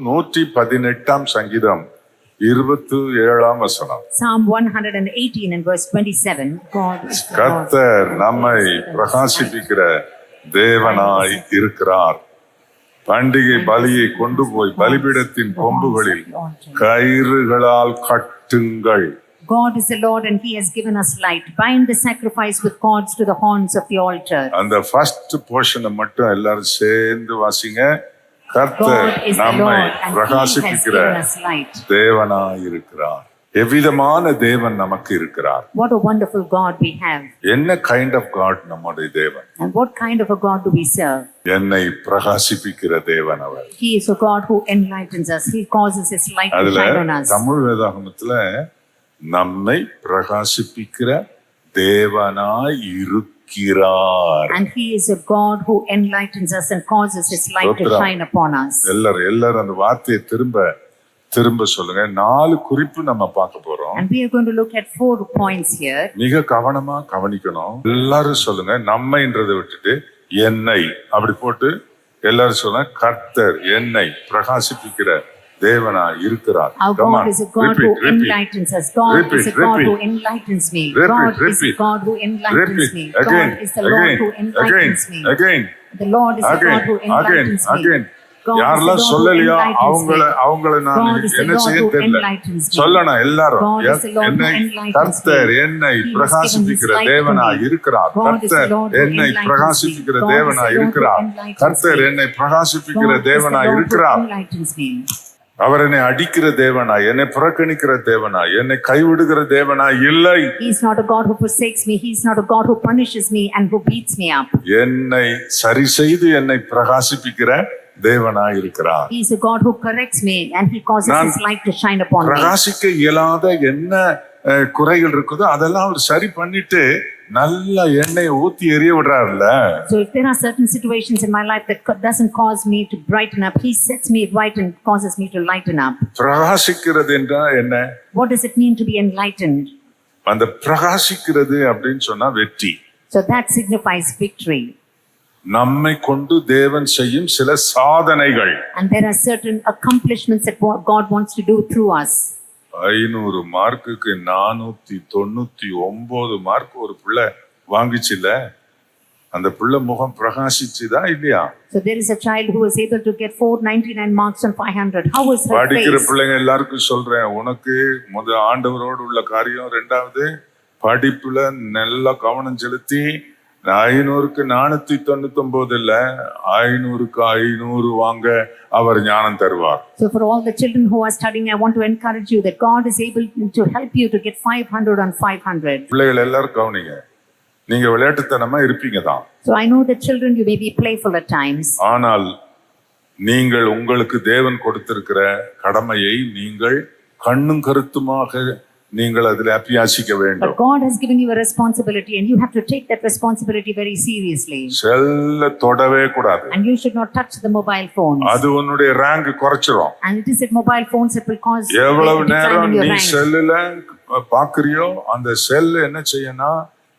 118 சங்கீதம் 27 வசனம். Psalm 118 and verse 27. God is the Lord. கர்த்தர் நம்மை பிரகாசிப்பிக்கிற தேவனாய் இருக்கிறார். பண்டிகை பலியை கொண்டு போய் பலிபீடத்தின் கொம்புகளில் கயிறுகளால் கட்டுங்கள். God is the Lord and He has given us light. Bind the sacrifice with cords to the horns of the altar. அந்த ஃபர்ஸ்ட் போர்ஷனை மட்டும் எல்லாரும் சேர்ந்து வாசிங்க. கர்த்தர் God is the நம்மை Lord and He has பிரகாசிப்பிக்கிற given us light. தேவனாய் இருக்கிறார். எவ்விதமான தேவன் நமக்கு இருக்கிறார். What a wonderful God we have. என்ன கைண்ட் ஆஃப் காட் நம்முடைய தேவன்? And what kind of a God do we serve? என்னை பிரகாசிப்பிக்கிற தேவன் அவர். He is a God who enlightens us. He causes His light to அதுல shine on us. தமிழ் வேதாகமத்துல நம்மை பிரகாசிப்பிக்கிற தேவனாய் இருக்கிறார். And He is a God who enlightens us and causes His light to shine upon us. எல்லாரும் அந்த வார்த்தையை திரும்ப சொல்லுங்க. 4 குறிப்பு நம்ம பார்க்க போறோம். And we are going to look at 4 points here. மிக கவனமா கவனிக்கணும். எல்லாரும் சொல்லுங்க. நம்மைன்றதை விட்டுட்டு என்னை அப்படி போட்டு எல்லாரும் சொல்லுங்க. கர்த்தர் என்னை பிரகாசிப்பிக்கிற தேவனா இருக்கிறார். Our God is a God who enlightens us. God is a God who enlightens me. God is a God who enlightens me. God is the Lord who enlightens me. The Lord is a God who enlightens me. யாரெல்லாம் சொல்லலையா அவங்கள நான் என்ன செய்ய தெரியல. சொல்லணும் எல்லாரும். என்னை கர்த்தர் என்னை பிரகாசிப்பிக்கிற தேவனா இருக்கிறார். கர்த்தர் என்னை பிரகாசிப்பிக்கிற தேவனா இருக்கிறார். கர்த்தர் என்னை பிரகாசிப்பிக்கிற தேவனா இருக்கிறார். அவர் என்னை அடிக்கிற தேவனா, என்னை புறக்கணிக்கிற தேவனா, என்னை கைவிடுகிற தேவனா இல்லை. He is not a God who forsakes me. He is not a God who punishes me and who beats me up. என்னை சரி செய்து என்னை பிரகாசிப்பிக்கிற தேவனா இருக்கிறார். He is a God who corrects me and He causes His light to shine upon me. பிரகாசிக்க இயலாத என்ன குறைகள் இருக்குதோ அதெல்லாம் அவர் சரி பண்ணிட்டு நல்ல எண்ணெயை ஊத்தி எரிய விடுறாருல்ல. So if there are certain situations in my life that doesn't cause me to brighten up, He sets me right and causes me to lighten up. பிரகாசிக்கிறது என்றால் என்ன? What does it mean to be enlightened? அந்த பிரகாசிக்கிறது அப்படின்னு சொன்னா வெற்றி. So that signifies victory. நம்மை கொண்டு தேவன் செய்யும் சில சாதனைகள். And there are certain accomplishments that God wants to do through us. 500 மார்க்குக்கு 499 மார்க் ஒரு பிள்ளை வாங்கிச்சுல, அந்த பிள்ளை முகம் பிரகாசிச்சுதா இல்லையா? So there is a child who was able to get 499 marks on 500. How was her face? படிக்கிற பிள்ளைங்க எல்லாருக்கும் சொல்றேன், உனக்கு ஆண்டவரோடு உள்ள காரியம், 2வது படிப்புல நல்ல கவனம் செலுத்தி 500க்கு 499 இல்ல 500க்கு 500 வாங்க அவர் ஞானம் தருவார். So for all the children who are studying, I want to encourage you that God is able to help you to get 500 on 500. பிள்ளைகள் எல்லாரும் கவனிங்க. நீங்க விளையாட்டுத்தனமா இருப்பீங்க தான். So I know that children, you may be playful at times. ஆனால் நீங்கள் உங்களுக்கு தேவன் கொடுத்திருக்கிற கடமையை நீங்கள் கண்ணும் கருத்துமாக நீங்கள் அதில் அபியாசிக்க வேண்டும். But God has given you a responsibility and you have to take that responsibility very seriously. செல்ல தொடவே கூடாது. And you should not touch the mobile phones. அது உன்னுடைய rank குறைச்சிரும். And it is at mobile phones that will cause எவ்வளவு நேரம் நீ செல்லுல பாக்குறியோ அந்த செல் என்ன செய்யனா,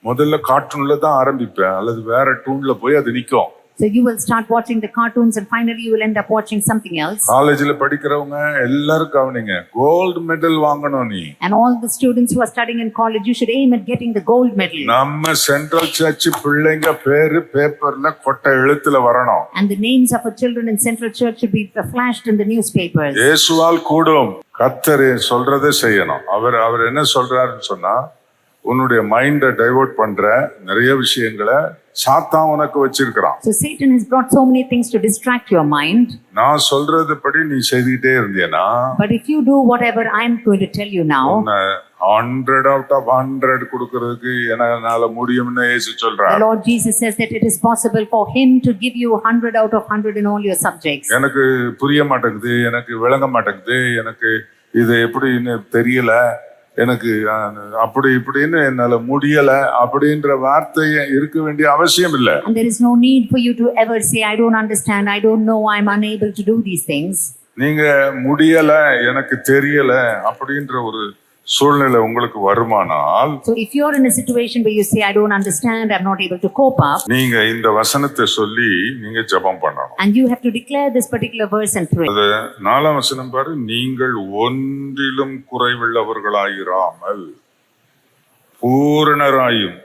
முதல்ல கார்ட்டூன்ல தான் ஆரம்பிப்பேன் அல்லது வேற டூன்ல போய் அது நிக்கும். So you will start watching the cartoons and finally you will end up watching something else. காலேஜ்ல படிக்கிறவங்க எல்லாரும் கவனிங்க. கோல்ட் மெடல் வாங்கணும் நீ. And all the students who are studying in college, you should aim at getting the gold medal. நம்ம central search பிள்ளைங்க பேரு பேப்பர்ல கொட்டை எழுத்துல வரணும். And the names of our children in Central Church should be flashed in the newspapers. இயேசுவால் கூடும். கர்த்தர் சொல்றதை செய்யணும். அவர் என்ன சொல்றாருன்னு சொன்னா, உன்னுடைய மைண்டை டைவர்ட் பண்ற நிறைய விஷயங்களை சாத்தான் உனக்கு வச்சிருக்கான். So Satan has brought so many things to distract your mind. நான் சொல்றதுபடி நீ செய்துட்டே இருந்தீனா, but if you do whatever I am going to tell you now, 100 out of 100 கொடுக்கிறதுக்கு என்னால முடியும்னு இயேசு சொல்றார். The Lord Jesus says that it is possible for Him to give you 100 out of 100 in all your subjects. எனக்கு புரிய மாட்டேங்குது, எனக்கு விளங்க மாட்டேங்குது, எனக்கு இது எப்படின்னு தெரியல, எனக்கு அப்படி இப்படின்னு என்னால முடியல அப்படின்ற வார்த்தை இருக்க வேண்டிய அவசியம் இல்ல. And there is no need for you to ever say I don't understand, I don't know, I am unable to do these things. நீங்க முடியல, எனக்கு தெரியல அப்படின்ற ஒரு சூழ்நிலை உங்களுக்கு வருமானால் So if you're in a situation where you say, I don't understand, I'm not able to cope up, நீங்க இந்த வசனத்தை சொல்லி நீங்க ஜெபம் பண்ணணும். and you have to declare this particular verse and pray. அது 4ஆம் வசனம் பாரு, நீங்கள் ஒன்றிலும் குறைவுள்ளவர்களாயிராமல் பூரணராயும்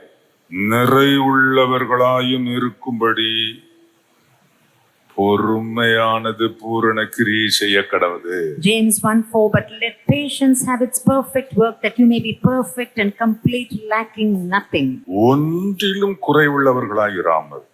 நிறைவுள்ளவர்களாயும் இருக்கும்படி பொறுமையானது பூரண கிரியை செய்ய கடவுது. James 1:4, but let patience have its perfect work, that you may be perfect and complete, lacking nothing. ஒன்றிலும் குறைவுள்ளவர்களாயிராமல்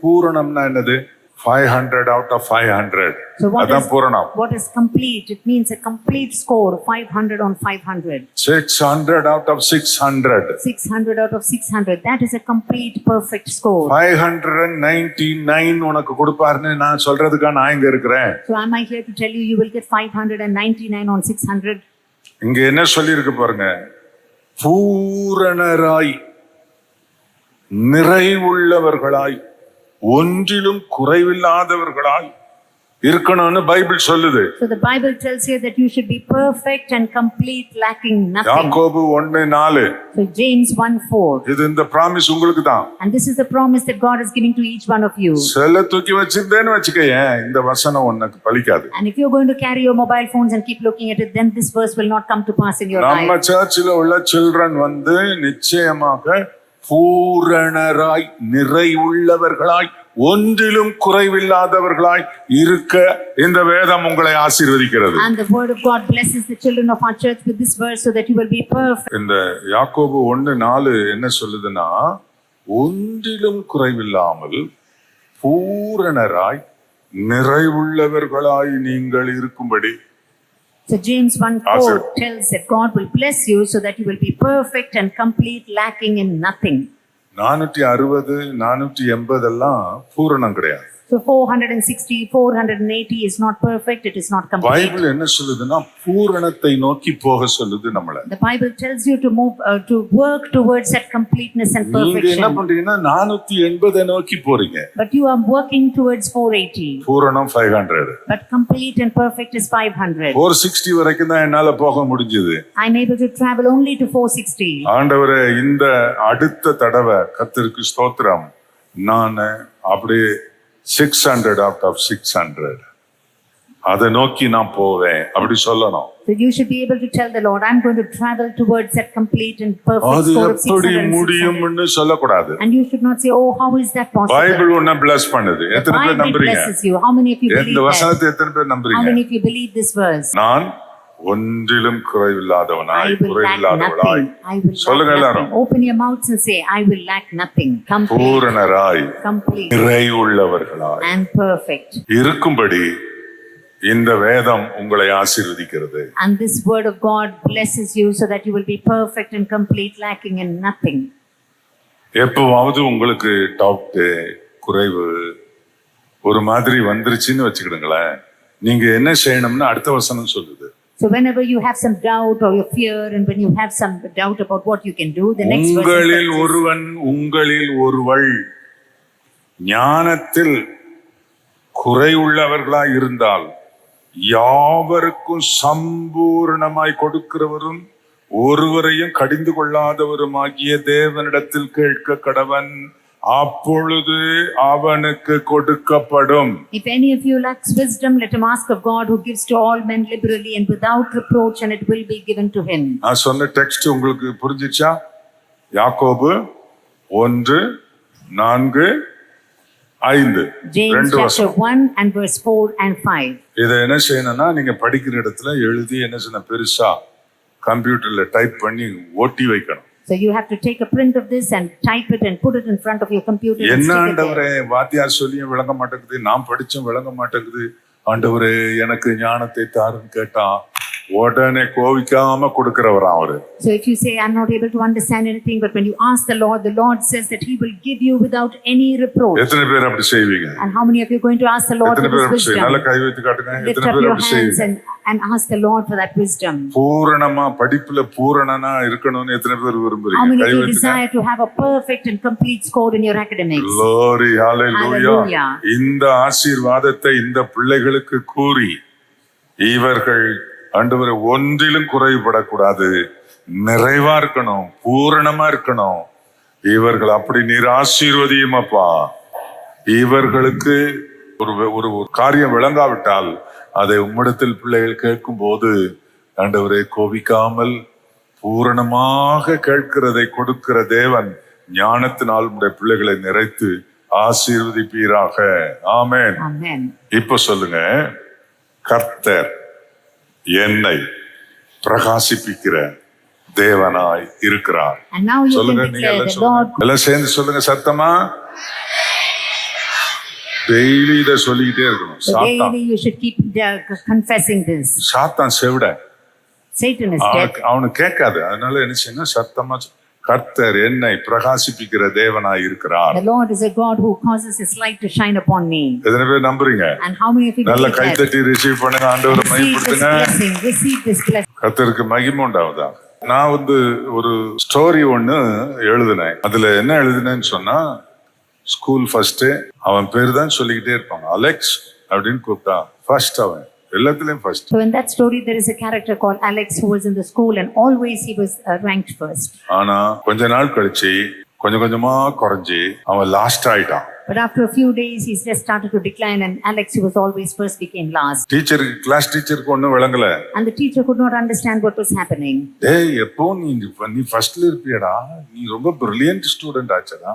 பூரணம்னா என்னது? 500 out of 500. So அதான் பூரணம். what is complete? It means a complete score, 500 on 500. 600 out of 600. 600 out of 600. That is a complete perfect score. 599 உனக்கு கொடுப்பாருன்னு நான் சொல்றதுக்கா நான் இங்க இருக்கிறேன். So am I here to tell you will get 599 on 600? இங்க என்ன சொல்லி இருக்கு பாருங்க, பூரணராய் நிறைவுள்ளவர்களாய் ஒன்றிலும் குறைவில்லாதவர்களாய் இருக்கணும்னு பைபிள் சொல்லுது. So the Bible tells here that you should be perfect and complete, lacking nothing. யாக்கோபு 1:4. So James 1:4. இது இந்த promise உங்களுக்கு தான். And this is the promise that God is giving to each one of you. செல்ல தூக்கி வச்சிருந்தேன்னு வச்சுக்கேன், இந்த வசனம் உனக்கு பலிக்காது. And if you're going to carry your mobile phones and keep looking at it, then this verse will not come to pass in your நம்ம life. சர்ச்சில் உள்ள children நிச்சயமாக பூரணராய் நிறைவுள்ளவர்களாய் ஒன்றிலும் குறைவில்லாதவர்களாய் இருக்க இந்த வேதம் உங்களை ஆசீர்வதிக்கிறது. And the word of God blesses the children of our church with this verse so that you will be perfect. இந்த யாக்கோபு 1:4 என்ன சொல்லுதுன்னா, ஒன்றிலும் குறைவில்லாமல் பூரணராய் நிறைவுள்ளவர்களாய் நீங்கள் இருக்கும்படி. So James 1:4 tells that God will bless you so that you will be perfect and complete, lacking in nothing. 460 480 எல்லாம் பூரணம் கிடையாது. So 460, 480 is not perfect, it is not complete. Bible என்ன சொல்லுதுன்னா பூரணத்தை நோக்கி போக சொல்லுது நம்மள. The Bible tells you to move to work towards that completeness and நீங்க என்ன perfection. பண்றீங்கன்னா 480 நோக்கி போறீங்க. But you are working towards 480. பூரணம் 500. But complete and perfect is 500. 460 வரைக்கும் தான் என்னால போக முடிஞ்சது. I'm able to travel only to 460. ஆண்டவரே, இந்த அடுத்த தடவை கர்த்தருக்கு ஸ்தோத்திரம், நான் அப்படியே 600 out of 600 அதை நோக்கி நான் போவேன் அப்படி சொல்லணும். So you should be able to tell the Lord, I'm going to travel towards that complete and perfect அது score of எப்படி 600. முடியும்னு சொல்லக்கூடாது. And you should not say, oh, how is that possible? Bible உன்னை bless பண்ணுது. The எத்தனை பேர் Bible நம்புறீங்க? blesses you. How many of you believe இந்த that? வசனத்தை எத்தனை பேர் How நம்புறீங்க? many of you believe this verse? நான் ஒன்றிலும் குறைவில்லாதவனாய் I will lack குறைவில்லாதவளாய். nothing. I will சொல்லுங்க lack எல்லாரும். nothing. Open your mouths and say, I will lack nothing. Complete, பூரணராய் complete, நிறைவுள்ளவர்களாய் and perfect. இருக்கும்படி இந்த வேதம் உங்களை ஆசீர்வதிக்கிறது. And this word of God blesses you so that you will be perfect and complete, lacking in nothing. எப்பவாவது உங்களுக்கு doubt, குறைவு ஒரு மாதிரி வந்துருச்சுன்னு வச்சுக்கிடுங்களேன், நீங்க என்ன செய்யணும்னு அடுத்த வசனம் சொல்லுது. So whenever you have some doubt or your fear, and when you have some doubt about what you can do, the next verse உங்களில் says, ஒருவன் உங்களில் ஒருவள் ஞானத்தில் குறைவுள்ளவர்களாய் இருந்தால் யாவருக்கும் சம்பூர்ணமாய் கொடுக்கிறவரும் ஒருவரையும் கடிந்து கொள்ளாதவருமாகிய தேவனிடத்தில் கேட்க கடவன், அப்பொழுது அவனுக்கு கொடுக்கப்படும். If any of you lacks wisdom, let him ask of God, who gives to all men liberally and without reproach, and it will be given to him. நான் சொன்ன டெக்ஸ்ட் உங்களுக்கு புரிஞ்சிச்சா? யாக்கோபு 1:4-5 James chapter 1 and verse 4 and 5. இதை என்ன செய்யணும்னா, நீங்க படிக்கிற இடத்துல எழுதி என்ன செய்ய, பெருசா கம்ப்யூட்டர்ல டைப் பண்ணி ஒட்டி வைக்கணும். So you have to take a print of this and type it and put it in front of your computer and என்ன stick it ஆண்டவரே, there. வாத்தியார் சொல்லியும் விளங்க மாட்டேங்குது, நான் படிச்சும் விளங்க மாட்டேங்குது, ஆண்டவரே எனக்கு ஞானத்தை தாருன்னு கேட்டா உடனே கோவிக்காம கொடுக்கிறவரா அவரு. So if you say, I'm not able to understand anything, but when you ask the Lord says that he will give you without any reproach. எத்தனை பேர் அப்படி செய்வீங்க? And how many of you are going to ask the Lord எத்தனை for பேர் this அப்படி செய்வீங்க? நல்ல wisdom? கை வைத்து காட்டுங்க. Lift எத்தனை up பேர் your அப்படி hands செய்வீங்க? and ask the Lord for that wisdom. பூரணமா படிப்புல பூரணனா இருக்கணும்னு எத்தனை பேர் How விரும்புறீங்க? many guy of you வைத்துங்க. desire to have a perfect and complete score in your academics? Glory, hallelujah. Hallelujah. இந்த ஆசீர்வாதத்தை இந்த பிள்ளைகளுக்கு கூறி இவர்கள் ஆண்டவரே ஒன்றிலும் குறைபடக்கூடாது, நிறைவா இருக்கணும், பூரணமா இருக்கணும். இவர்கள் அப்படி நீர் ஆசீர்வதியும் அப்பா. இவர்களுக்கு ஒரு காரியம் விளங்காவிட்டால் அதை உம்மிடத்தில் பிள்ளைகள் கேட்கும் போது ஆண்டவரே கோபிக்காமல் பூரணமாக கேட்கிறதை கொடுக்கிற தேவன் ஞானத்தினால் உடைய பிள்ளைகளை நிறைத்து ஆசீர்வதிப்பீராக. ஆமென். இப்ப சொல்லுங்க, கர்த்தர் என்னை பிரகாசிப்பிக்கிற தேவனாய் இருக்கிறார். சொல்லுங்க, நீங்க எல்லாம் சேர்ந்து சொல்லுங்க சத்தமா. டெய்லி இத சொல்லிக்கிட்டே இருக்கணும். சாத்தான் செவிட, அவனுக்கு கேட்காது. அதனால என்ன செய்யணும், சத்தமா கர்த்தர் என்னை பிரகாசிப்பிக்கிற தேவனாய் இருக்கிறார். The Lord is a God who causes his light to shine upon me. எத்தனை பேர் நம்புறீங்க? And how many of you நல்ல கைத்தட்டி ரிசீவ் பண்ணுங்க. ஆண்டவரை மகிமைப்படுத்துங்க. Receive this blessing. கர்த்தருக்கு மகிமை உண்டாவதா. நான் ஒரு ஸ்டோரி ஒண்ணு எழுதினேன். அதுல என்ன எழுதினேன்னு சொன்னா, ஸ்கூல் ஃபர்ஸ்ட் அவன் பேர் தான் சொல்லிக்கிட்டே இருப்பாங்க. அலெக்ஸ் அப்படின்னு கூப்பிட்டா ஃபர்ஸ்ட், அவன் எல்லாத்துலயும் first. So in that story there is a character called Alex who was in the school and always he was ranked first. ஆனா கொஞ்ச நாள் கழிச்சு கொஞ்சமா குறைஞ்சி அவன் லாஸ்ட் ஆயிட்டான். But after a few days he just started to decline and Alex, who was always first, became last. Class டீச்சருக்கு ஒண்ணும் விளங்கல. And the teacher could not understand what was happening. டேய், எப்போ நீ ஃபர்ஸ்ட்ல இருப்பியடா, நீ ரொம்ப பிரில்லியன்ட் ஸ்டூடெண்ட் ஆச்சடா,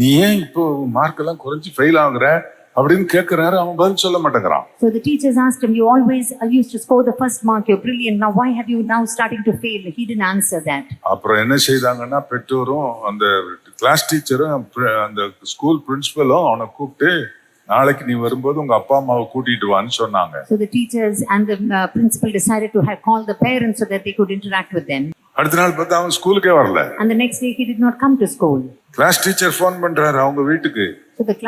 நீ ஏன் இப்போ மார்க் எல்லாம் குறைஞ்சி ஃபெயில் ஆகுற அப்படின்னு கேட்கிறாரு. அவன் பதில் சொல்ல மாட்டேங்கிறான். So the teachers asked him, you always used to score the first mark, you're brilliant, now why have you now starting to fail? He didn't answer that. அப்புறம் என்ன செய்தாங்கன்னா, பெற்றோரும் அந்த கிளாஸ் டீச்சரும் அந்த ஸ்கூல் பிரின்சிபலும் அவனை கூப்பிட்டு, நாளைக்கு நீ வரும்போது உங்க அப்பா அம்மாவை கூட்டிட்டு வான்னு சொன்னாங்க. So the teachers and the principal decided to have called the parents so that they could interact with them. அடுத்த நாள் பார்த்தா அவன் ஸ்கூலுக்கே வரல. And the next day he did not come to school. Class teacher phone பண்றாரு அவங்க வீட்டுக்கு,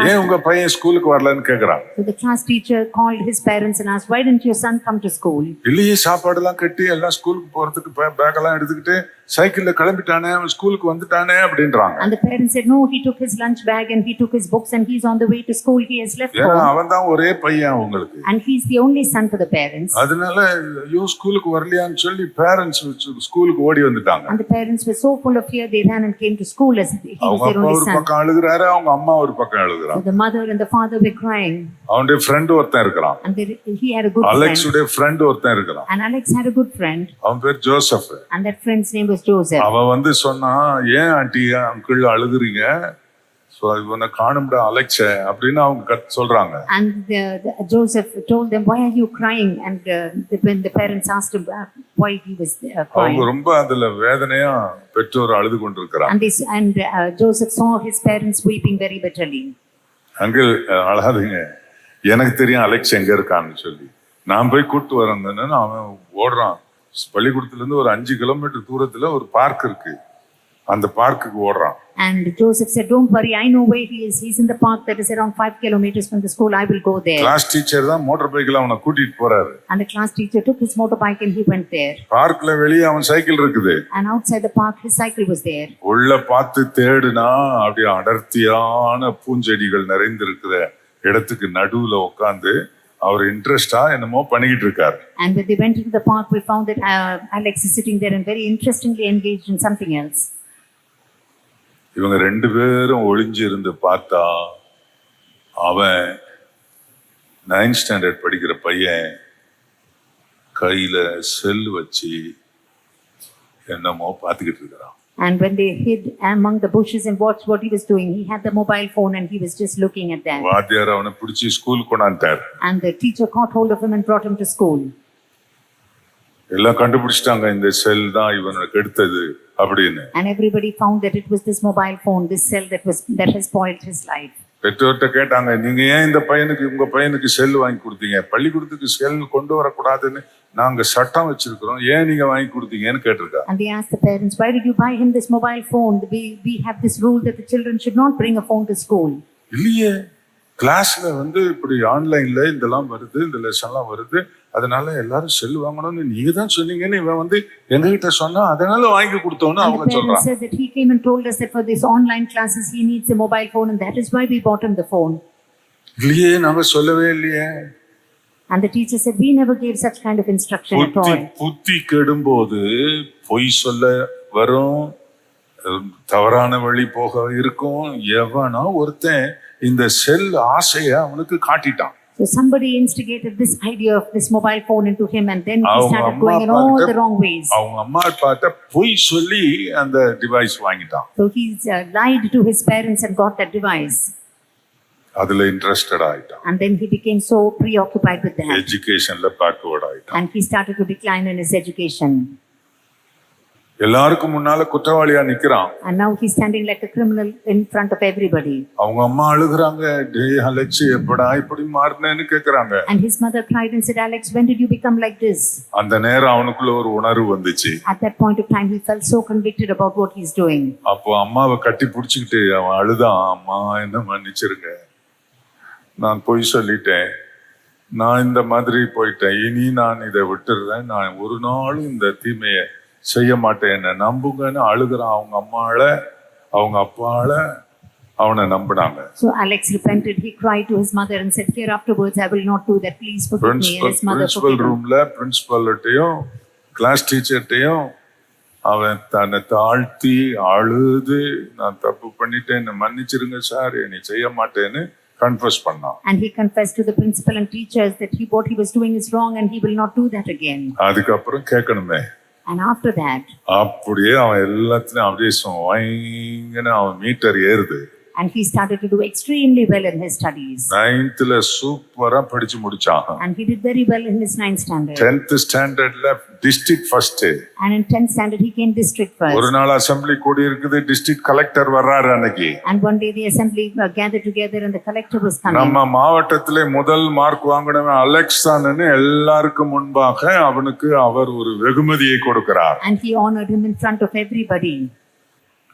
ஏன் உங்க பையன் ஸ்கூலுக்கு வரலன்னு கேக்குறான். So the class teacher called his parents and asked, why didn't your son come to school? இல்லையே, சாப்பாடு எல்லாம் கட்டி எல்லாம் ஸ்கூலுக்கு போறதுக்கு பேக் எல்லாம் எடுத்துக்கிட்டு சைக்கிள்ல கிளம்பிட்டானே, அவன் ஸ்கூலுக்கு வந்துட்டானே அப்படின்றாங்க. And the parents said, no, he took his lunch bag and he took his books and he's on the way to school, he has left home. அவன் தான் ஒரே பையன் அவங்களுக்கு. And he's the only son for the parents. அதனால ஐயோ ஸ்கூலுக்கு வரலையான்னு சொல்லி parents ஸ்கூலுக்கு ஓடி வந்துட்டாங்க. And the parents were so full of fear they ran and came to school as he was their only son. ஒரு பக்கம் அழுகுறாரு, அவங்க அம்மா ஒரு பக்கம் அழுகுறாங்க. So the mother and the father were crying. அவனுடைய ஃப்ரெண்ட் ஒருத்தன் இருக்கான். And he had a good friend. Alex உடைய ஃப்ரெண்ட் ஒருத்தன் இருக்கான். And Alex had a good friend. அவன் பேர் Joseph. And that friend's name was Joseph. அவன் வந்து சொன்னா, ஏன் ஆண்டி அங்கிள் அழுகுறீங்க, இவனை காணும்டா அலெக்ஸ அப்படின்னு அவங்க சொல்றாங்க. And Joseph told them, why are you crying? And when the parents asked him why he was crying, அவங்க ரொம்ப அதுல வேதனையா பெற்றோர் அழுது கொண்டிருக்கிறாங்க. And Joseph saw his parents weeping very bitterly. Uncle அழாதீங்க, எனக்கு தெரியும் அலெக்ஸ் எங்க இருக்கான்னு சொல்லி, நான் போய் கூட்டு வரேன்னு அவன் ஓடுறான். பள்ளிக்கூடத்துல இருந்து ஒரு 5 கிலோமீட்டர் தூரத்துல ஒரு பார்க் இருக்கு, அந்த பார்க்குக்கு ஓடுறான். And Joseph said, don't worry, I know where he is. He's in the park that is around 5 kilometers from the school. I will go there. Class teacher தான் மோட்டார் பைக்ல அவனை கூட்டிட்டு போறாரு. And the class teacher took his motorbike and he went there. பார்க்ல வெளிய அவன் cycle இருக்குது. And outside the park his cycle was there. உள்ள பார்த்து தேடுனா அப்படியே அடர்த்தியான பூஞ்செடிகள் நிறைந்திருக்கிற இடத்துக்கு நடுவுல உட்கார்ந்து அவர் இன்ட்ரெஸ்டா என்னமோ பண்ணிக்கிட்டு இருக்காரு. And when they went into the park, we found that Alex is sitting there and very interestingly engaged in something else. இவங்க 2 பேரும் ஒளிஞ்சு இருந்து பார்த்தா, அவன் 9th ஸ்டாண்டர்ட் படிக்கிற பையன் கையில செல் வச்சு என்னமோ பார்த்துக்கிட்டு இருக்கிறான். And when they hid among the bushes and watched what he was doing, he had the mobile phone and he was just looking at that. வாத்தியார் அவனை பிடிச்சி school கொண்டாந்தார். And the teacher caught hold of him and brought him to school. எல்லாம் கண்டுபிடிச்சிட்டாங்க, இந்த செல் தான் இவனுக்கு எடுத்தது அப்படின்னு. And everybody found that it was this mobile phone, this cell that has spoiled his life. பெற்றோர்கிட்ட கேட்டாங்க, நீங்க ஏன் இந்த பையனுக்கு உங்க பையனுக்கு செல் வாங்கி கொடுத்தீங்க? பள்ளிக்கூடத்துக்கு செல் கொண்டு வரக்கூடாதுன்னு நாங்க சட்டம் வச்சிருக்கிறோம், ஏன் நீங்க வாங்கி கொடுத்தீங்கன்னு கேட்டிருக்கா. And they asked the parents, why did you buy him this mobile phone? We have this rule that the children should not bring a phone to school. இல்லையே, கிளாஸ்ல வந்து இப்படி ஆன்லைன்ல இதெல்லாம் வருது, இந்த லெசன்லாம் வருது, அதனால எல்லாரும் செல் வாங்கணும்னு நீங்க தான் சொன்னீங்கன்னு இவன் வந்து எங்ககிட்ட சொன்னா, அதனால வாங்கி கொடுத்தோம்னு அவங்க சொல்றாங்க. Said that he came and told us that for these online classes he needs a mobile phone and that is why we bought him the phone. இல்லையே, நாங்க சொல்லவே இல்லையே. And the teacher said, we never gave such kind of instruction at all. புத்தி கெடும்போது பொய் சொல்ல வரும், தவறான வழி போக இருக்கும். எவனோ ஒருத்தன் இந்த செல் ஆசைய அவனுக்கு காட்டிட்டான். So somebody instigated this idea of this mobile phone into him, and then he started going in all the wrong ways. அவங்க அம்மா அப்பாட்ட பொய் சொல்லி அந்த டிவைஸ் வாங்கிட்டான். So he lied to his parents and got that device. அதுல interested ஆயிட்டான். And then he became so preoccupied with that. எஜுகேஷன்ல பேக்வர்ட் ஆயிட்டான். And he started to decline in his education. எல்லாருக்கும் முன்னால குற்றவாளியா நிக்கிறான். And now he's standing like a criminal in front of everybody. அவங்க அம்மா அழுகுறாங்க, டேய் அலெக்ஸ் எப்படா இப்படி மாறினேன்னு கேக்குறாங்க. And his mother cried and said, Alex, when did you become like this? அந்த நேரம் அவனுக்குள்ள ஒரு உணர்வு வந்துச்சு. At that point of time he felt so convicted about what he's doing. அப்போ அம்மாவை கட்டி பிடிச்சிக்கிட்டு அவன் அழுதான், அம்மா என்ன மன்னிச்சிருங்க, நான் பொய் சொல்லிட்டேன், நான் இந்த மாதிரி போயிட்டேன், இனி நான் இதை விட்டுறேன், நான் ஒரு நாளும் இந்த தீமையை செய்ய மாட்டேன், என்ன நம்புங்கன்னு அழுகிறான். அவங்க அம்மால அவங்க அப்பால அவனை நம்பினாங்க. So Alex repented. He cried to his mother and said, here afterwards I will not do that, please forgive me. And his mother principal forgave him. ரூம்ல பிரின்சிபல்ட்டையும் கிளாஸ் டீச்சர்ட்டையும் அவன் தன்னை தாழ்த்தி அழுது, நான் தப்பு பண்ணிட்டேன், என்ன மன்னிச்சிருங்க சார், நீ செய்ய மாட்டேன்னு கன்ஃபஸ் பண்ணான். And he confessed to the principal and teachers that what he was doing is wrong and he will not do that again. அதுக்கப்புறம் கேட்கணுமே. And after that, அப்படியே அவன் எல்லாத்துலயும் அப்படியே வைங்கன்னு அவன் மீட்டர் ஏறுது. and he started to do extremely well in his studies. 9th சூப்பரா படிச்சு முடிச்சான். And he did very well in his 9th standard. 10th ஸ்டாண்டர்ட்ல district first. And in 10th standard he came district first. ஒரு நாள் assembly கூடி இருக்குது, district collector வர்றாரு அன்னைக்கு. And one day the assembly gathered together and the collector was coming. நம்ம மாவட்டத்திலே முதல் மார்க் வாங்கினவன் அலெக்ஸ் தான்னு எல்லாருக்கும் முன்பாக அவனுக்கு அவர் ஒரு வெகுமதியை கொடுக்கிறார். And he honored him in front of everybody.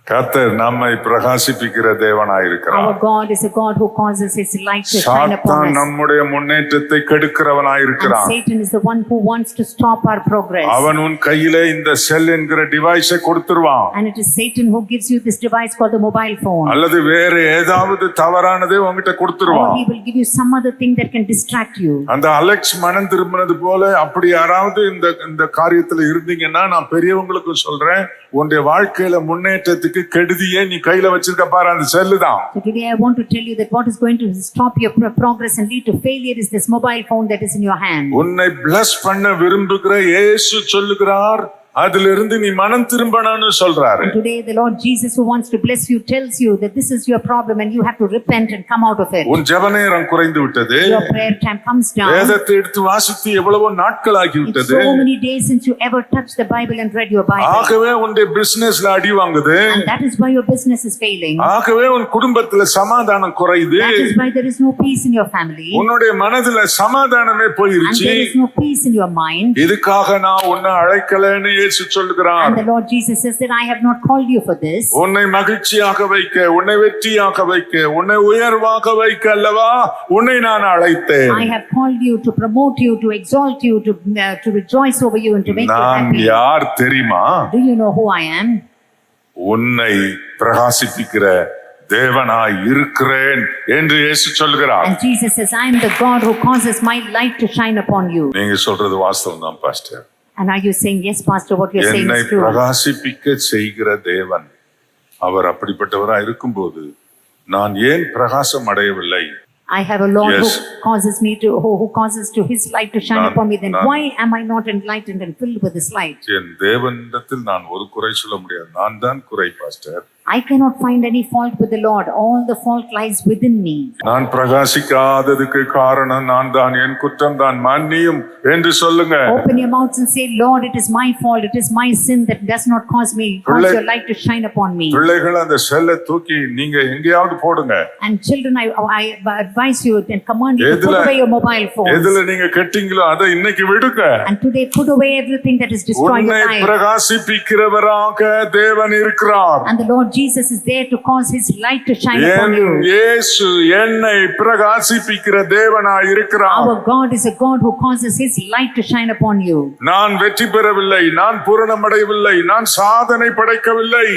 கர்த்தர் நம்மை பிரகாசிப்பிக்கிற தேவனாயிருக்கிறார். Our God is a God who causes his light to shine upon சாத்தான் us. நம்முடைய முன்னேற்றத்தை கெடுக்கிறவனாயிருக்கிறான். And Satan is the one who wants to stop our progress. அவன் உன் கையிலே இந்த செல் என்கிற டிவைஸை கொடுத்துருவான். And it is Satan who gives you this device called the mobile phone. அல்லது வேற ஏதாவது தவறானதை உன்கிட்ட Or கொடுத்துருவான். he will give you some other thing that can distract you. அந்த அலெக்ஸ் மனம் திரும்பினது போல அப்படி யாராவது இந்த காரியத்துல இருந்தீங்கன்னா, நான் பெரியவங்களுக்கு சொல்றேன், உன்னுடைய வாழ்க்கையில முன்னேற்றத்துக்கு கெடுதியே நீ கையில வச்சிருக்க பாரு, அந்த செல்லு தான். So today I want to tell you that what is going to stop your progress and lead to failure is this mobile phone that is in your hand. உன்னை பிளஸ் பண்ண விரும்புகிற இயேசு சொல்லுகிறார், அதிலிருந்து நீ மனம் திரும்பணும்னு சொல்றாரு. And today the Lord Jesus who wants to bless you tells you that this is your problem and you have to repent and come out of it. உன் ஜெப நேரம் குறைந்து விட்டது. Your prayer time comes down. வேதத்தை எடுத்து வாசித்து எவ்வளவோ நாட்கள் ஆகி It's விட்டது. so many days since you ever touched the Bible and read your Bible. ஆகவே உன்னுடைய பிசினஸ்ல அடி வாங்குது. And that is why your business is failing. ஆகவே உன் குடும்பத்துல சமாதானம் குறையுது. That is why there is no peace in your family. உன்னுடைய மனதுல சமாதானமே And போயிருச்சு. there is no peace in your mind. இதுக்காக நான் உன்னை அழைக்கலன்னு இயேசு சொல்லுகிறார். And the Lord Jesus says that I have not called you for this. உன்னை மகிழ்ச்சியாக வைக்க, உன்னை வெற்றியாக வைக்க, உன்னை உயர்வாக வைக்க அல்லவா உன்னை நான் அழைத்தேன். I have called you to promote you, to exalt you, to rejoice over you and to make you நான் happy. யார் தெரியுமா? Do you know who I am? உன்னை பிரகாசிப்பிக்கிற தேவனாய் இருக்கிறேன் என்று இயேசு சொல்கிறார். And Jesus says, I am the God who causes my light to shine upon you. நீங்க சொல்றது வாஸ்தவம் தான் pastor. And are you saying, yes, Pastor, what you're saying என்னை is true? பிரகாசிப்பிக்க செய்கிற தேவன் அவர் அப்படிப்பட்டவராய் இருக்கும்போது நான் ஏன் பிரகாசம் அடையவில்லை? I have a Lord Yes. who causes me to, who causes to his light to shine upon me. Then why am I not enlightened and filled with this light? என் தேவனிடத்தில் நான் ஒரு குறை சொல்ல முடியாது. நான் தான் குறை pastor. I cannot find any fault with the Lord. All the fault lies within me. நான் பிரகாசிக்காததுக்கு காரணம் நான் தான், என் குற்றம் தான், மன்னியும் என்று சொல்லுங்க. Open your mouths and say, Lord, it is my fault. It is my sin that does not cause me. Cause your light to shine upon me. பிள்ளைகள் அந்த செல்லை தூக்கி நீங்க எங்கேயாவது போடுங்க. And children, I advise you and command you to put away your mobile phones. எதுல நீங்க கெட்டீங்களோ அதை இன்னைக்கு விடுங்க. And today put away everything that is destroying your உன்னை life. பிரகாசிப்பிக்கிறவராக தேவன் இருக்கிறார். And the Lord Jesus is there to cause his light to shine upon you. இயேசு என்னை பிரகாசிப்பிக்கிற தேவனாய் இருக்கிறார். Our God is a God who causes his light to shine upon you. நான் வெற்றி பெறவில்லை, நான் பூரணமடையவில்லை, நான் சாதனை படைக்கவில்லை,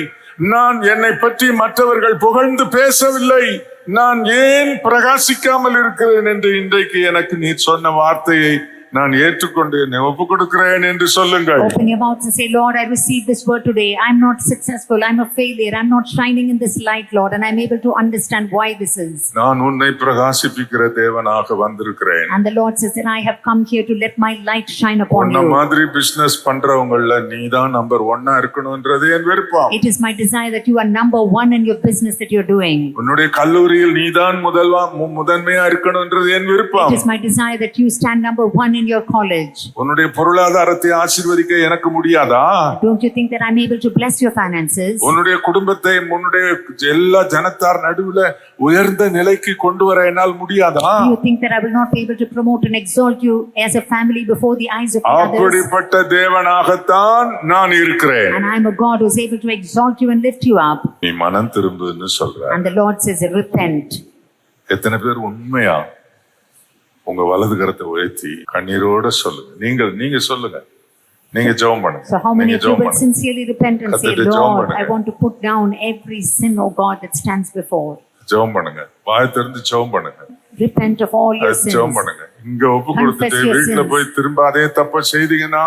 நான் என்னை பற்றி மற்றவர்கள் புகழ்ந்து பேசவில்லை, நான் ஏன் பிரகாசிக்காமல் இருக்கிறேன் என்று இன்றைக்கு எனக்கு நீ சொன்ன வார்த்தையை நான் ஏற்றுக்கொண்டு என்னை ஒப்பு கொடுக்கிறேன் என்று சொல்லுங்கள். Open your mouth and say, Lord, I receive this word today. I'm not successful. I'm a failure. I'm not shining in this light, Lord, and I'm able to understand why this is. நான் உன்னை பிரகாசிப்பிக்கிற தேவனாக வந்திருக்கிறேன். And the Lord says that I have come here to let my light shine upon உன்ன you. மாதிரி business பண்றவங்கள நீதான் number 1 இருக்கணும்ன்றது என் விருப்பம். It is my desire that you are number one in your business that you're doing. உன்னுடைய கல்லூரியில் நீதான் முதன்மையா இருக்கணும்ன்றது என் விருப்பம். It is my desire that you stand number one in your college. உன்னுடைய பொருளாதாரத்தை ஆசீர்வதிக்க எனக்கு முடியாதா? Don't you think that I'm able to bless your finances? உன்னுடைய குடும்பத்தை உன்னுடைய எல்லா ஜனத்தார் நடுவுல உயர்ந்த நிலைக்கு கொண்டு வர என்னால் முடியாதா? Do you think that I will not be able to promote and exalt you as a family before the eyes of others? அப்படிப்பட்ட தேவனாகத்தான் நான் இருக்கிறேன். And I'm a God who's able to exalt you and lift you up. நீ மனம் திரும்புன்னு சொல்ற. And the Lord says, repent. எத்தனை பேர் உண்மையா உங்க வலது கரத்தை உயர்த்தி கண்ணீரோட சொல்லுங்க. நீங்க சொல்லுங்க. நீங்க ஜெபம் பண்ணுங்க. So how many of you will sincerely repent and say, கர்த்தர்கிட்ட ஜெபம் Lord, பண்ணுங்க. I want to put down every sin, oh God, that stands before. ஜெபம் பண்ணுங்க. வாய் திறந்து ஜெபம் பண்ணுங்க. Repent of all your sins. ஜெபம் பண்ணுங்க. இங்க ஒப்பு கொடுத்துட்டு Confess your வீட்டுல sins. போய் திரும்ப அதே தப்ப செய்தீங்கன்னா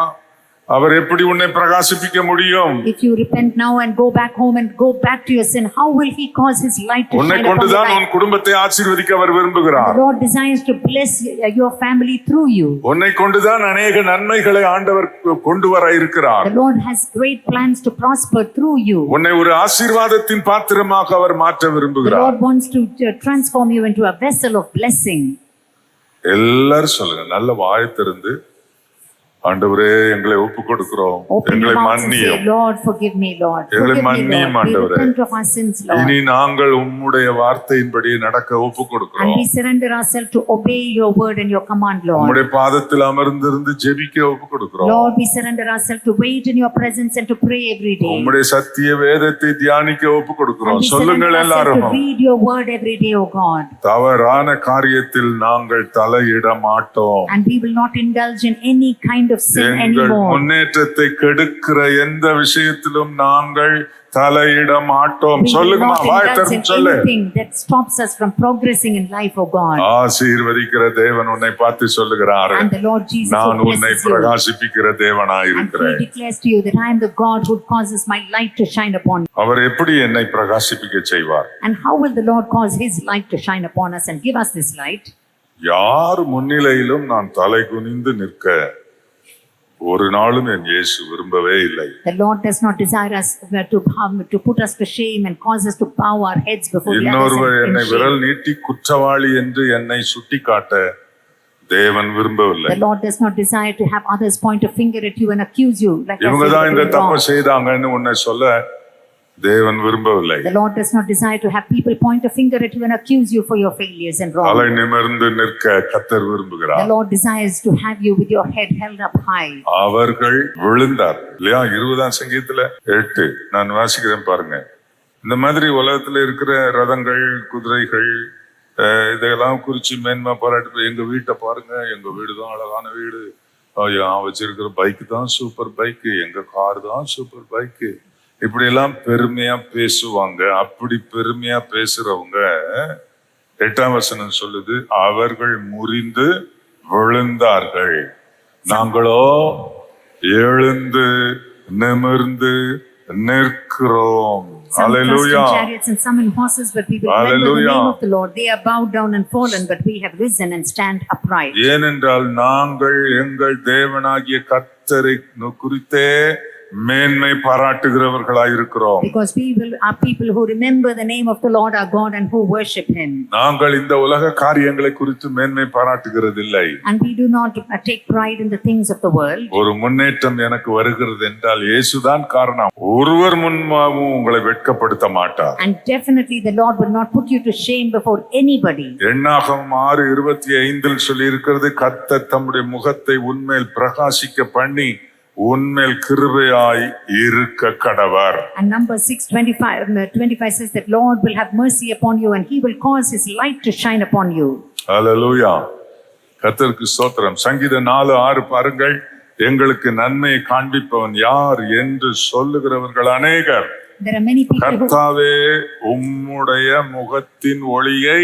அவர் எப்படி உன்னை பிரகாசிப்பிக்க முடியும்? If you repent now and go back home and go back to your sin, how will he cause his light to உன்னை shine upon your கொண்டுதான் உன் life? குடும்பத்தை ஆசீர்வதிக்க அவர் விரும்புகிறார். The Lord desires to bless your family through you. உன்னை கொண்டுதான் அநேக நன்மைகளை ஆண்டவர் கொண்டு வர இருக்கிறார். The Lord has great plans to prosper through you. உன்னை ஒரு ஆசீர்வாதத்தின் பாத்திரமாக அவர் மாற்ற The விரும்புகிறார். Lord wants to transform you into a vessel of blessing. எல்லாரும் சொல்லுங்க. நல்ல வாய் திறந்து ஆண்டவரே எங்களை ஒப்பு கொடுக்கிறோம், Open எங்களை your mouth and say, மன்னியும், Lord, forgive me, Lord. எங்களை Forgive me, மன்னியும் Lord. We ஆண்டவரே. repent of our sins, Lord. இனி நாங்கள் உம்முடைய வார்த்தையின்படி நடக்க ஒப்பு And கொடுக்கிறோம். we surrender ourselves to obey your word and your command, Lord. உம்முடைய பாதத்தில் அமர்ந்திருந்து ஜெபிக்க ஒப்பு கொடுக்கிறோம். Lord, we surrender ourselves to wait in your presence and to pray every day. உம்முடைய சத்திய வேதத்தை தியானிக்க ஒப்பு And கொடுக்கிறோம். we surrender சொல்லுங்கள் ourselves எல்லாரும். to read your word every day, O God. தவறான காரியத்தில் நாங்கள் தலையிட மாட்டோம். And we will not indulge in any kind of sin எங்கள் anymore. முன்னேற்றத்தை கெடுக்கிற எந்த விஷயத்திலும் நாங்கள் தலையிட மாட்டோம். We will சொல்லுங்கம்மா, not வாய் indulge திறந்து in சொல்லு. anything that stops us from progressing in life, O God. ஆசீர்வதிக்கிற தேவன் உன்னை பார்த்து சொல்லுகிறார், And the Lord Jesus நான் who உன்னை blesses you. பிரகாசிப்பிக்கிற தேவனாய் And இருக்கிறேன். he declares to you that I am the God who causes my light to shine upon you. அவர் எப்படி என்னை பிரகாசிப்பிக்க செய்வார்? And how will the Lord cause his light to shine upon us and give us this light? யார் முன்னிலையிலும் நான் தலை குனிந்து நிற்க ஒரு நாளும் என் இயேசு விரும்பவே இல்லை. The Lord does not desire us to put us to shame and cause us to bow our heads before the others இன்னொருவர் and என்னை shame. விரல் நீட்டி குற்றவாளி என்று என்னை சுட்டிக்காட்ட தேவன் விரும்பவில்லை. The Lord does not desire to have others point a finger at you and accuse you like as இவங்க if தான் you இந்த were தப்பை wrong. செய்தாங்கன்னு உன்னை சொல்ல தேவன் விரும்பவில்லை. The Lord does not desire to have people point a finger at you and accuse you for your failures and தலை wrong. நிமிர்ந்து நிற்க கர்த்தர் The விரும்புகிறார். Lord desires to have you with your head held up high. அவர்கள் விழுந்தார் இல்லையா? 20ஆம் சங்கீதத்துல 8 நான் வாசிக்கிறேன் பாருங்க. இந்த மாதிரி உலகத்துல இருக்கிற ரதங்கள், குதிரைகள், இதெல்லாம் குறிச்சு மேன்மை பாராட்டு. எங்க வீட்டை பாருங்க, எங்க வீடு தான் அழகான வீடு, வச்சிருக்கிற பைக் தான் சூப்பர் பைக்கு, எங்க கார் தான் சூப்பர் பைக்கு, இப்படி எல்லாம் பெருமையா பேசுவாங்க. அப்படி பெருமையா பேசுறவங்க 8ஆம் வசனம் சொல்லுது, அவர்கள் முறிந்து விழுந்தார்கள், நாங்களோ எழுந்து நிமிர்ந்து நிற்கிறோம். Some trust in Hallelujah. chariots and some in horses, but we will remember the Hallelujah. name of the Lord. They are bowed down and fallen, but we have risen and stand upright. ஏனென்றால் நாங்கள் எங்கள் தேவனாகிய கர்த்தரை குறித்தே மேன்மை பாராட்டுகிறவர்களாய் இருக்கிறோம். Because we are people who remember the name of the Lord our God and who worship him. நாங்கள் இந்த உலக காரியங்களை குறித்து மேன்மை பாராட்டுகிறதில்லை. And we do not take pride in the things of the world. ஒரு முன்னேற்றம் எனக்கு வருகிறது என்றால் இயேசுதான் காரணம். ஒருவர் முன்பாகவும் உங்களை வெட்கப்படுத்த மாட்டார். And definitely the Lord will not put you to shame before anybody. எண்ணாகமம் 6:25 சொல்லி இருக்கிறது, கர்த்தர் தம்முடைய முகத்தை உன்மேல் பிரகாசிக்க பண்ணி உன்மேல் கிருபையாய் இருக்க கடவர். And Numbers 6:25 says that Lord will have mercy upon you and he will cause his light to shine upon you. ஹல்லேலூயா. கர்த்தருக்கு ஸ்தோத்திரம். சங்கீதம் 4:6 பாருங்கள், எங்களுக்கு நன்மையை காண்பிப்பவன் யார் என்று சொல்லுகிறவர்கள் அநேகர். There are many people who கர்த்தாவே உம்முடைய முகத்தின் ஒளியை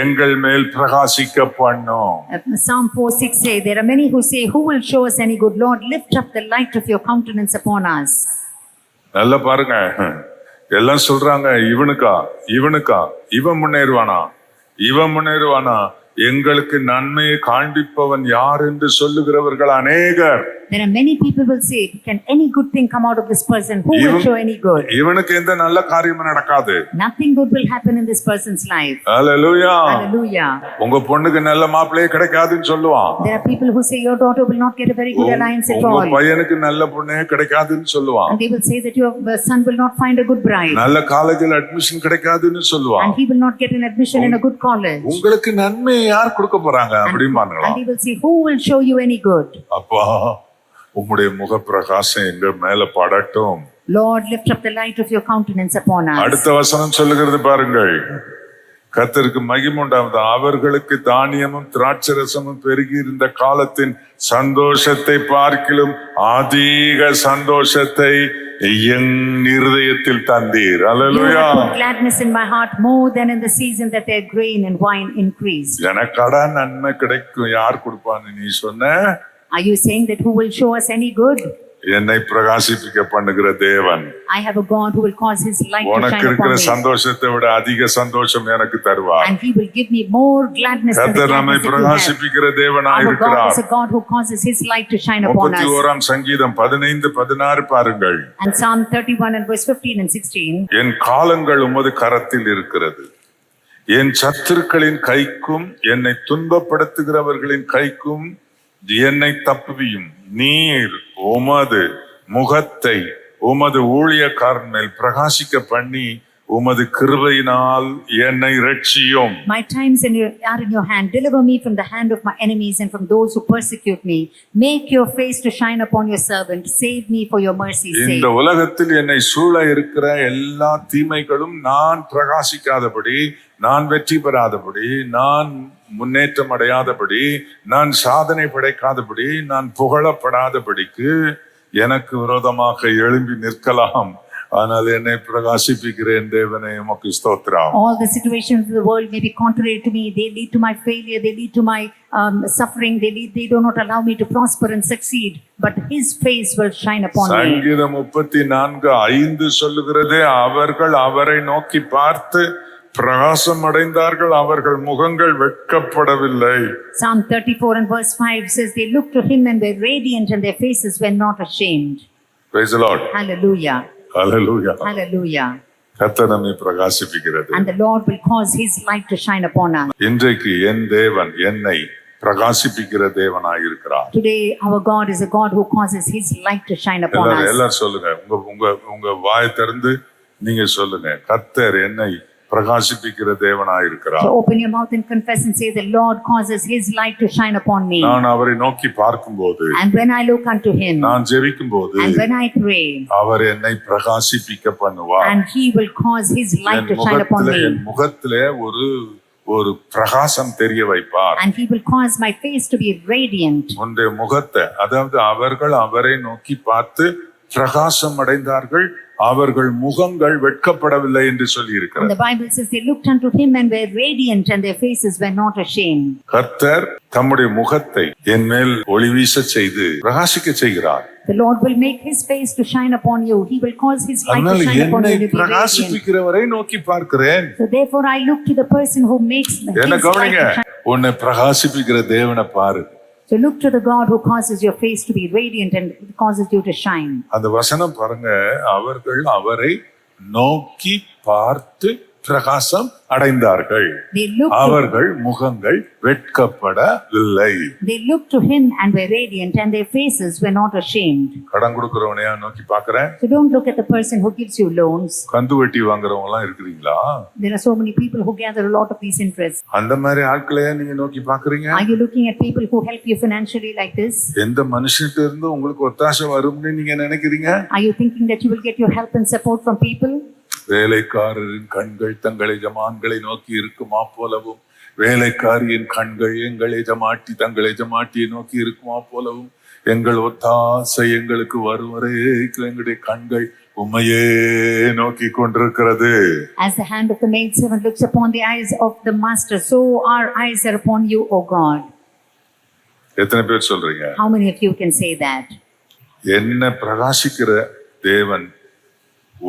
எங்கள் மேல் பிரகாசிக்க பண்ணும். Psalm 4:6 say, there are many who say, who will show us any good? Lord, lift up the light of your countenance upon us. நல்லா பாருங்க, எல்லாம் சொல்றாங்க இவனுக்கா இவன் முன்னேறுவானா, எங்களுக்கு நன்மையை காண்பிப்பவன் யார் என்று சொல்லுகிறவர்கள் அநேகர். There are many people will say, can any good thing come out of this person? Who will show any good? இவனுக்கு எந்த நல்ல காரியமும் நடக்காது. Nothing good will happen in this person's life. Hallelujah. Hallelujah. உங்க பொண்ணுக்கு நல்ல மாப்பிள்ளையே கிடைக்காதுன்னு சொல்லுவான். There are people who say your daughter will not get a very good alliance at all. உங்க பையனுக்கு நல்ல பொண்ணே கிடைக்காதுன்னு சொல்லுவான். And they will say that your son will not find a good bride. நல்ல காலேஜில் அட்மிஷன் கிடைக்காதுன்னு சொல்லுவான். And he will not get an admission in a good college. உங்களுக்கு நன்மை யார் கொடுக்க போறாங்க அப்படிமாங்களா? And they will say, who will show you any good? அப்பா உம்முடைய முக பிரகாசம் எங்க மேல படட்டும். Lord, lift up the light of your countenance upon us. அடுத்த வசனம் சொல்லுகிறது பாருங்கள், கர்த்தருக்கு மகிமை உண்டாவது. அவர்களுக்கு தானியமும் திராட்சரசமும் பெருகி இருந்த காலத்தின் சந்தோஷத்தை பார்க்கிலும் அதிக சந்தோஷத்தை என் இருதயத்தில் தந்தீர். அல்லேலூயா. You put gladness in my heart more than in the season that their grain and wine increased. எனக்கடா நன்மை கிடைக்கும் யார் கொடுப்பான்னு நீ சொன்ன? Are you saying that who will show us any good? என்னை பிரகாசிப்பிக்க பண்ணுகிற தேவன். I have a God who will cause his light to உனக்கு shine இருக்கிற upon me. சந்தோஷத்தை விட அதிக சந்தோஷம் எனக்கு தருவார். And he will give me more gladness than the கர்த்தர் நம்மை gladness that you have. பிரகாசிப்பிக்கிற தேவனாய் Our God இருக்கிறார். is a God who causes his light to shine upon us. 31ஆம் சங்கீதம் 15-16 பாருங்கள். And Psalm 31 and verse 15 and 16. என் காலங்கள் உமது கரத்தில் இருக்கிறது, என் சத்துருக்களின் கைக்கும் என்னை துன்பப்படுத்துகிறவர்களின் கைக்கும் என்னை தப்புவியும். நீர் உமது முகத்தை உமது ஊழியக்காரன் மேல் பிரகாசிக்க பண்ணி உமது கிருபையினால் என்னை ரட்சியும். My times are in your hand. Deliver me from the hand of my enemies and from those who persecute me. Make your face to shine upon your servant. Save me for your mercy's sake. இந்த உலகத்தில் என்னை சூழ இருக்கிற எல்லா தீமைகளும் நான் பிரகாசிக்காதபடி, நான் வெற்றி பெறாதபடி, நான் முன்னேற்றம் அடையாதபடி, நான் சாதனை படைக்காதபடி, நான் புகழப்படாதபடிக்கு எனக்கு விரோதமாக எழும்பி நிற்கலாம். ஆனால் என்னை பிரகாசிப்பிக்கிறேன் தேவனே உமக்கு ஸ்தோத்திரம். All the situations of the world may be contrary to me. They lead to my failure. They lead to my suffering. They do not allow me to prosper and succeed. But his face will shine upon me. சங்கீதம் 34:5 சொல்லுகிறது, அவர்கள் அவரை நோக்கி பார்த்து பிரகாசம் அடைந்தார்கள், அவர்கள் முகங்கள் வெட்கப்படவில்லை. Psalm 34 and verse 5 says, they looked to him and were radiant and their faces were not ashamed. Praise the Lord. Hallelujah. Hallelujah. Hallelujah. கர்த்தர் நம்மை பிரகாசிப்பிக்கிறது. And the Lord will cause his light to shine upon us. இன்றைக்கு என் தேவன் என்னை பிரகாசிப்பிக்கிற தேவனாய் இருக்கிறார். Today our God is a God who causes his light to shine upon us. எல்லாரும் சொல்லுங்க, உங்க வாய் திறந்து நீங்க சொல்லுங்க, கர்த்தர் என்னை பிரகாசிப்பிக்கிற தேவனாய் இருக்கிறார். So open your mouth and confess and say, the Lord causes his light to shine upon me. நான் அவரை நோக்கி பார்க்கும்போது, And when I look unto him, நான் ஜெபிக்கும்போது, and when I pray, அவர் என்னை பிரகாசிப்பிக்க பண்ணுவார். and he will cause his light to shine upon me. என் முகத்திலே ஒரு பிரகாசம் தெரிய வைப்பார். And he will cause my face to be radiant. உன்னுடைய முகத்தை, அதாவது அவர்கள் அவரை நோக்கி பார்த்து பிரகாசம் அடைந்தார்கள், அவர்கள் முகங்கள் வெட்கப்படவில்லை என்று சொல்லி And இருக்கிறார். the Bible says they looked unto him and were radiant and their faces were not ashamed. கர்த்தர் தம்முடைய முகத்தை என் மேல் ஒளி வீச செய்து பிரகாசிக்க செய்கிறார். The Lord will make his face to shine upon you. He will cause his light to அதனால் shine upon என்னை you to be radiant. பிரகாசிப்பிக்கிறவரை நோக்கி பார்க்கிறேன். So therefore I look to the person who makes his என்ன light கவனிங்க, to shine. உன்னை பிரகாசிப்பிக்கிற தேவனை பாரு. So look to the God who causes your face to be radiant and causes you to shine. அந்த வசனம் பாருங்க, அவர்கள் அவரை நோக்கி பார்த்து பிரகாசம் அடைந்தார்கள், They looked to, அவர்கள் முகங்கள் வெட்கப்படவில்லை. they looked to him and were radiant and their faces were not ashamed. கடன் கொடுக்கிறவனையா நோக்கி பார்க்கிறேன். So don't look at the person who gives you loans. கந்து வட்டி வாங்குறவங்க எல்லாம் இருக்கிறீங்களா? There are so many people who gather a lot of these interests. அந்த மாதிரி ஆட்களையா நீங்க நோக்கி பாக்குறீங்க? Are you looking at people who help you financially like this? எந்த மனுஷன்ட்ட இருந்து உங்களுக்கு ஒத்தாசை வரும்னு நீங்க நினைக்கிறீங்க? Are you thinking that you will get your help and support from people? வேலைக்காரரின் கண்கள் தங்கள் எஜமான்களை நோக்கி இருக்குமா போலவும், வேலைக்காரியின் கண்கள் எங்கள் எஜமாட்டி தங்கள் எஜமாட்டியை நோக்கி இருக்குமா போலவும், எங்கள் ஒத்தாசை எங்களுக்கு வரும் வரைக்கும் எங்களுடைய கண்கள் உம்மையே நோக்கி கொண்டிருக்கிறது. As the hand of the maidservant looks upon the eyes of the master, so our eyes are upon you, O God. எத்தனை பேர் சொல்றீங்க? How many of you can say that? என்ன பிரகாசிக்கிற தேவன்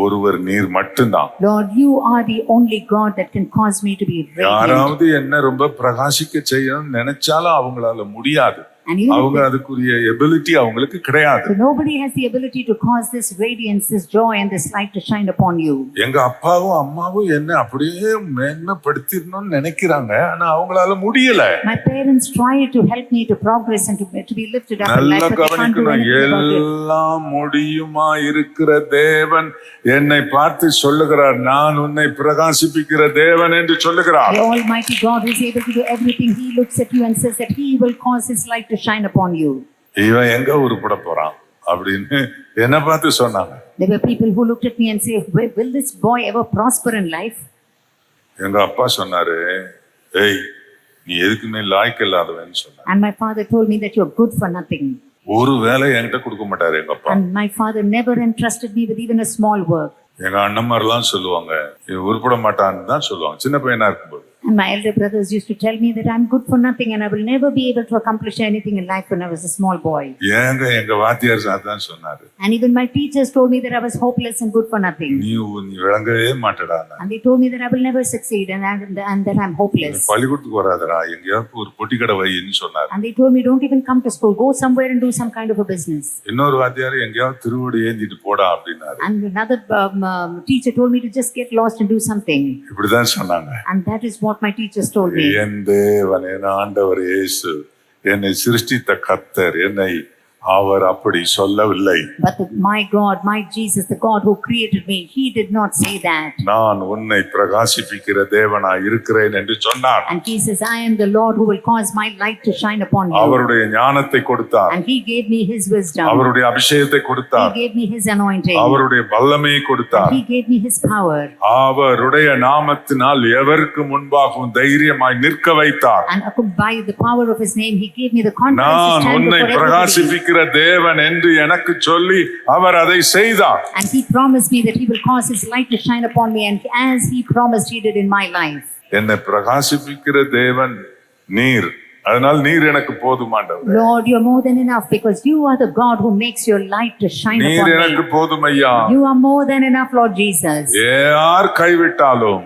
ஒருவர் நீர் மட்டும்தான். Lord, you are the only God that can cause me to be radiant. யாராவது என்ன ரொம்ப பிரகாசிக்க செய்யணும்னு நினைச்சாலும் அவங்களால முடியாது. And even அவங்க அதுக்குரிய எபிலிட்டி அவங்களுக்கு கிடையாது. so nobody has the ability to cause this radiance, this joy and this light to shine upon you. எங்க அப்பாவும் அம்மாவும் என்ன அப்படியே மேன்மைப்படுத்திடணும்னு நினைக்கிறாங்க, ஆனா அவங்களால முடியல. My parents try to help me to progress and to be lifted up in life, நல்லா but they can't do கவனிக்கணும். anything about it. எல்லாம் முடியுமா இருக்கிற தேவன் என்னை பார்த்து சொல்லுகிறார், நான் உன்னை பிரகாசிப்பிக்கிற தேவன் என்று சொல்லுகிறார். The Almighty God who is able to do everything, He looks at you and says that He will cause His light to shine upon you. இவன் எங்க உருப்பட போறான் அப்படின்னு என்ன பார்த்து சொன்னாங்க. There were people who looked at me and say, will this boy ever prosper in life? எங்க அப்பா சொன்னாரு, ஏய் நீ எதுக்குமே லாய்க்கு இல்லாதவன்னு சொன்னார். And my father told me that you're good for nothing. ஒரு வேலை என்கிட்ட கொடுக்க மாட்டாரு எங்க அப்பா. And my father never entrusted me with even a small work. எங்க அண்ணன்மாரெல்லாம் சொல்லுவாங்க, இவன் உருப்பட மாட்டான்னு தான் சொல்லுவாங்க சின்ன பையனா இருக்கும்போது. And my elder brothers used to tell me that I'm good for nothing and I will never be able to accomplish anything in life when I was a small boy. ஏங்க எங்க வாத்தியார் தான் சொன்னாரு. And even my teachers told me that I was hopeless and good for nothing. நீ விளங்கவே மாட்டடா. And they told me that I will never succeed and that I'm hopeless. பள்ளிக்கூடத்துக்கு வராதடா, எங்கேயாவது ஒரு பொட்டி கடை வைன்னு சொன்னாரு. And they told me don't even come to school, go somewhere and do some kind of a business. இன்னொரு வாத்தியார் எங்கேயாவது திருவடி ஏந்திட்டு போடா அப்படின்னாரு. And another teacher told me to just get lost and do something. இப்படிதான் சொன்னாங்க. And that is what my teachers told me. என் தேவன் என் ஆண்டவர் இயேசு என்னை சிருஷ்டித்த கர்த்தர் என்னை அவர் அப்படி சொல்லவில்லை. But my God, my Jesus, the God who created me, He did not say that. நான் உன்னை பிரகாசிப்பிக்கிற தேவனாய் இருக்கிறேன் என்று சொன்னார். And He says, I am the Lord who will cause my light to shine upon you. அவருடைய ஞானத்தை கொடுத்தார். And He gave me His wisdom. அவருடைய அபிஷேகத்தை He கொடுத்தார். gave me His anointing. அவருடைய வல்லமையை கொடுத்தார். He gave me His power. அவருடைய நாமத்தினால் எவருக்கு முன்பாகவும் தைரியமாய் நிற்க வைத்தார். And by the power of His name, He gave me the confidence to நான் stand உன்னை before everybody. பிரகாசிப்பிக்கிற தேவன் என்று எனக்கு சொல்லி அவர் அதை செய்தார். And He promised me that He will cause His light to shine upon me, and as He promised, He did in my life. என்னை பிரகாசிப்பிக்கிற தேவன் நீர், அதனால் நீர் எனக்கு போதுமாண்டவர். Lord, you're more than enough because you are the God who makes your light to shine நீர் upon எனக்கு me. போதுமையா. You are more than enough, Lord Jesus. யார் கைவிட்டாலும்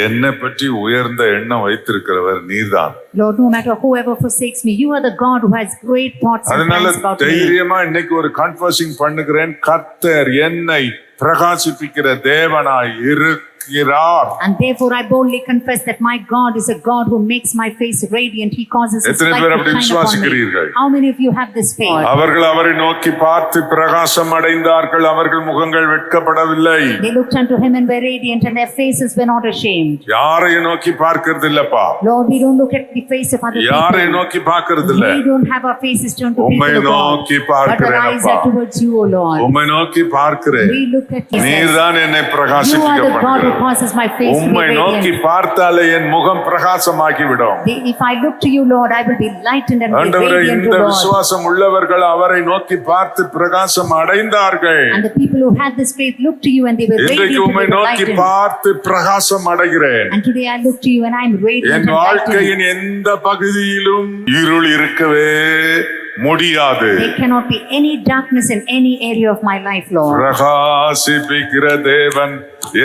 என்னை பற்றி உயர்ந்த எண்ணம் வைத்திருக்கிறவர் நீர்தான். Lord, no matter whoever forsakes me, you are the God who has great thoughts and அதனால plans about me. தைரியமா இன்னைக்கு ஒரு கன்ஃபர்சிங் பண்ணுகிறேன், கர்த்தர் என்னை பிரகாசிப்பிக்கிற தேவனாய் இருக்கிறார். And therefore I boldly confess that my God is a God who makes my face radiant. He causes His எத்தனை light பேர் to அப்படி shine upon me. விசுவாசிக்கிறீர்கள்? How many of you have this faith? அவர்கள் அவரை நோக்கி பார்த்து பிரகாசம் அடைந்தார்கள், அவர்கள் முகங்கள் வெட்கப்படவில்லை. They looked unto Him and were radiant, and their faces were not ashamed. யாரையும் நோக்கி பார்க்கிறது இல்லப்பா. Lord, we don't look at the face of other யாரையும் people. நோக்கி பார்க்கிறது இல்ல. We don't have our faces turned to உம்மை people of நோக்கி God, but our eyes பார்க்கிறேனப்பா. are towards you, O Lord. உம்மை நோக்கி பார்க்கிறேன். We look at Jesus. நீர்தான் என்னை You are பிரகாசிப்பிக்க the God who பண்ணுகிறார். causes my face to be உம்மை நோக்கி radiant. பார்த்தாலே என் முகம் பிரகாசமாகி விடும். If I look to you, Lord, I will be lightened and be ஆண்டவரே, radiant, இந்த O Lord. விசுவாசம் உள்ளவர்கள் அவரை நோக்கி பார்த்து பிரகாசம் அடைந்தார்கள். And the people who had this faith looked to you and they were இன்றைக்கு radiant உம்மை and நோக்கி lightened. பார்த்து பிரகாசம் அடைகிறேன். And today I look to you and I am radiant N and lightened. வாழ்க்கையின் எந்த பகுதியிலும் இருள் இருக்கவே முடியாது. There cannot be any darkness in any area of my life, Lord. பிரகாசிப்பிக்கிற தேவன்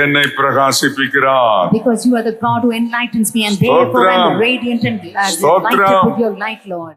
என்னை பிரகாசிப்பிக்கிறார். Because you are the God who enlightens me, and therefore I am radiant and lighted with your light, Lord.